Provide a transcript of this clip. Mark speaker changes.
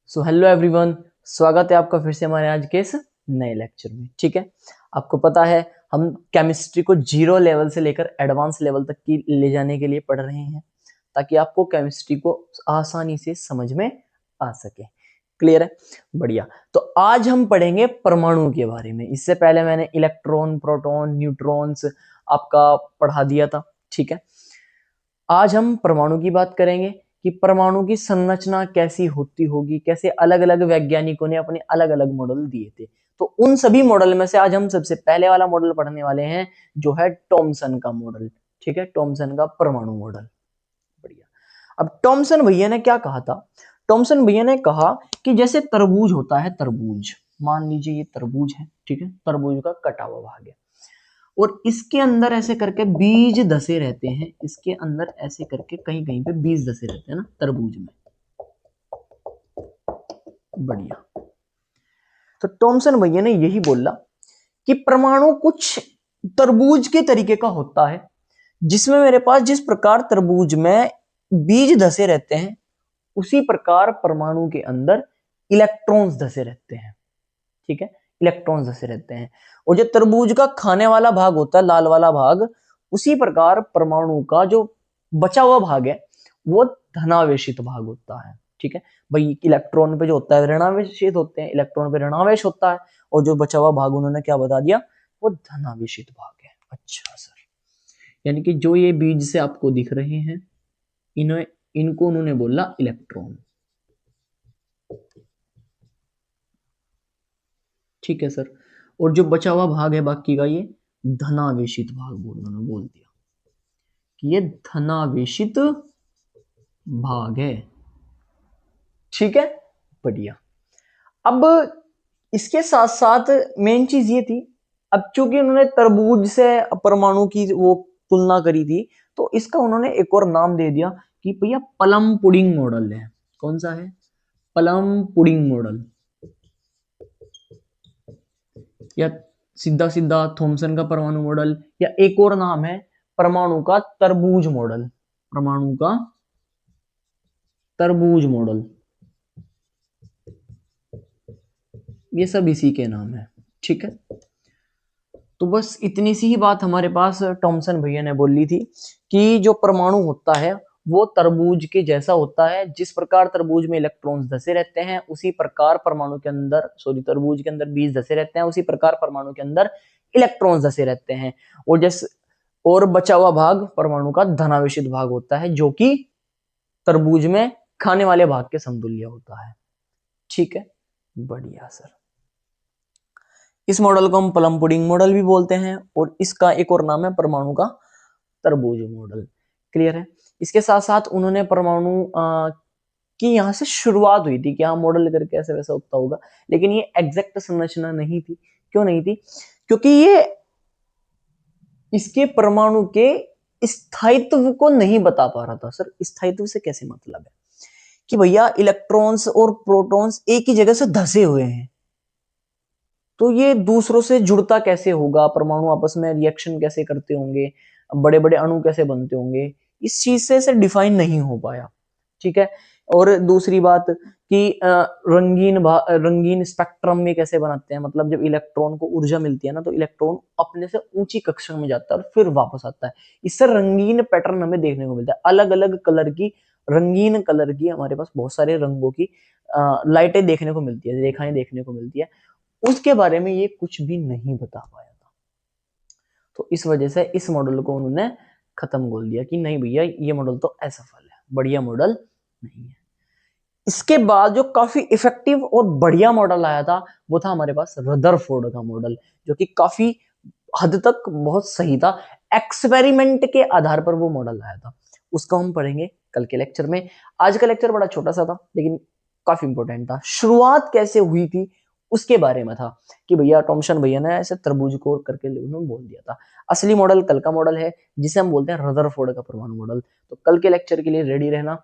Speaker 1: So hello everyone, स्वागत है आपका फिर से हमारे आज के इस नए लेक्चर में। ठीक है, आपको पता है हम केमिस्ट्री को जीरो लेवल से लेकर एडवांस लेवल तक की ले जाने के लिए पढ़ रहे हैं ताकि आपको केमिस्ट्री को आसानी से समझ में आ सके। क्लियर है? बढ़िया। तो आज हम पढ़ेंगे परमाणु के बारे में। इससे पहले मैंने इलेक्ट्रॉन, प्रोटॉन, न्यूट्रॉन्स आपका पढ़ा दिया था। ठीक है, आज हम परमाणु की बात करेंगे कि परमाणु की संरचना कैसी होती होगी, कैसे अलग अलग वैज्ञानिकों ने अपने अलग अलग मॉडल दिए थे। तो उन सभी मॉडल में से आज हम सबसे पहले वाला मॉडल पढ़ने वाले हैं जो है टॉमसन का मॉडल। ठीक है, टॉमसन का परमाणु मॉडल। बढ़िया। अब टॉमसन भैया ने क्या कहा था? टॉमसन भैया ने कहा कि जैसे तरबूज होता है, तरबूज मान लीजिए ये तरबूज है। ठीक है, तरबूज का कटा हुआ भाग है और इसके अंदर ऐसे करके बीज धसे रहते हैं। इसके अंदर ऐसे करके कहीं कहीं पे बीज धसे रहते हैं ना तरबूज में। बढ़िया। तो टॉमसन भैया ने यही बोला कि परमाणु कुछ तरबूज के तरीके का होता है, जिसमें मेरे पास जिस प्रकार तरबूज में बीज धसे रहते हैं उसी प्रकार परमाणु के अंदर इलेक्ट्रॉन्स धसे रहते हैं। ठीक है, इलेक्ट्रॉन्स धसे रहते हैं। और जो तरबूज का खाने वाला भाग होता है, लाल वाला भाग, उसी प्रकार परमाणु का जो बचा हुआ भाग है वो धनावेशित भाग होता है। ठीक है भाई, इलेक्ट्रॉन पे जो होता है ऋणावेशित होते हैं, इलेक्ट्रॉन पे ऋणावेश होता है, और जो बचा हुआ भाग उन्होंने क्या बता दिया, वो धनावेशित भाग है। अच्छा सर, यानी कि जो ये बीज से आपको दिख रहे हैं इनको उन्होंने बोला इलेक्ट्रॉन। ठीक है सर, और जो बचा हुआ भाग है बाकी का ये धनावेशित भाग उन्होंने बोल दिया कि ये धनावेशित भाग है। ठीक है, बढ़िया। अब इसके साथ साथ मेन चीज ये थी, अब चूंकि उन्होंने तरबूज से परमाणु की वो तुलना करी थी, तो इसका उन्होंने एक और नाम दे दिया कि भैया प्लम पुडिंग मॉडल है। कौन सा है? प्लम पुडिंग मॉडल, या सीधा सीधा थॉमसन का परमाणु मॉडल, या एक और नाम है परमाणु का तरबूज मॉडल। परमाणु का तरबूज मॉडल, ये सब इसी के नाम है। ठीक है, तो बस इतनी सी ही बात हमारे पास टॉमसन भैया ने बोली थी कि जो परमाणु होता है वो तरबूज के जैसा होता है। जिस प्रकार तरबूज में इलेक्ट्रॉन्स धसे रहते हैं उसी प्रकार परमाणु के अंदर, तरबूज के अंदर बीज धसे रहते हैं, उसी प्रकार परमाणु के अंदर इलेक्ट्रॉन्स धसे रहते हैं। और जैसे और बचा हुआ भाग परमाणु का धनावेशित भाग होता है, जो कि तरबूज में खाने वाले भाग के समतुल्य होता है। ठीक है, बढ़िया सर। इस मॉडल को हम प्लम पुडिंग मॉडल भी बोलते हैं और इसका एक और नाम है परमाणु का तरबूज मॉडल। क्लियर है? इसके साथ साथ उन्होंने परमाणु की यहां से शुरुआत हुई थी कि हाँ मॉडल करके ऐसे वैसा होता होगा, लेकिन ये एग्जैक्ट संरचना नहीं थी। क्यों नहीं थी? क्योंकि ये इसके परमाणु के स्थायित्व को नहीं बता पा रहा था। सर स्थायित्व से कैसे मतलब है कि भैया इलेक्ट्रॉन्स और प्रोटॉन्स एक ही जगह से धसे हुए हैं, तो ये दूसरों से जुड़ता कैसे होगा, परमाणु आपस में रिएक्शन कैसे करते होंगे, बड़े बड़े अणु कैसे बनते होंगे, इस चीज से डिफाइन नहीं हो पाया। ठीक है, और दूसरी बात कि रंगीन स्पेक्ट्रम में कैसे बनाते हैं, मतलब जब इलेक्ट्रॉन को ऊर्जा मिलती है ना, तो इलेक्ट्रॉन अपने से ऊंची कक्षा में जाता है और फिर वापस आता है। इससे रंगीन पैटर्न हमें देखने को मिलता है, अलग अलग कलर की, रंगीन कलर की हमारे पास बहुत सारे रंगों की लाइटें देखने को मिलती है, रेखाएं देखने को मिलती है। उसके बारे में ये कुछ भी नहीं बता पाया था, तो इस वजह से इस मॉडल को उन्होंने खत्म बोल दिया कि नहीं भैया ये मॉडल तो असफल है, बढ़िया मॉडल नहीं है। इसके बाद जो काफी इफेक्टिव और बढ़िया मॉडल आया था वो था हमारे पास रदरफोर्ड का मॉडल, जो कि काफी हद तक बहुत सही था। एक्सपेरिमेंट के आधार पर वो मॉडल आया था, उसको हम पढ़ेंगे कल के लेक्चर में। आज का लेक्चर बड़ा छोटा सा था लेकिन काफी इंपॉर्टेंट था। शुरुआत कैसे हुई थी उसके बारे में था कि भैया टॉमसन भैया ने ऐसे तरबूज को करके उन्होंने बोल दिया था। असली मॉडल कल का मॉडल है जिसे हम बोलते हैं रदरफोर्ड का परमाणु मॉडल। तो कल के लेक्चर के लिए रेडी रहना।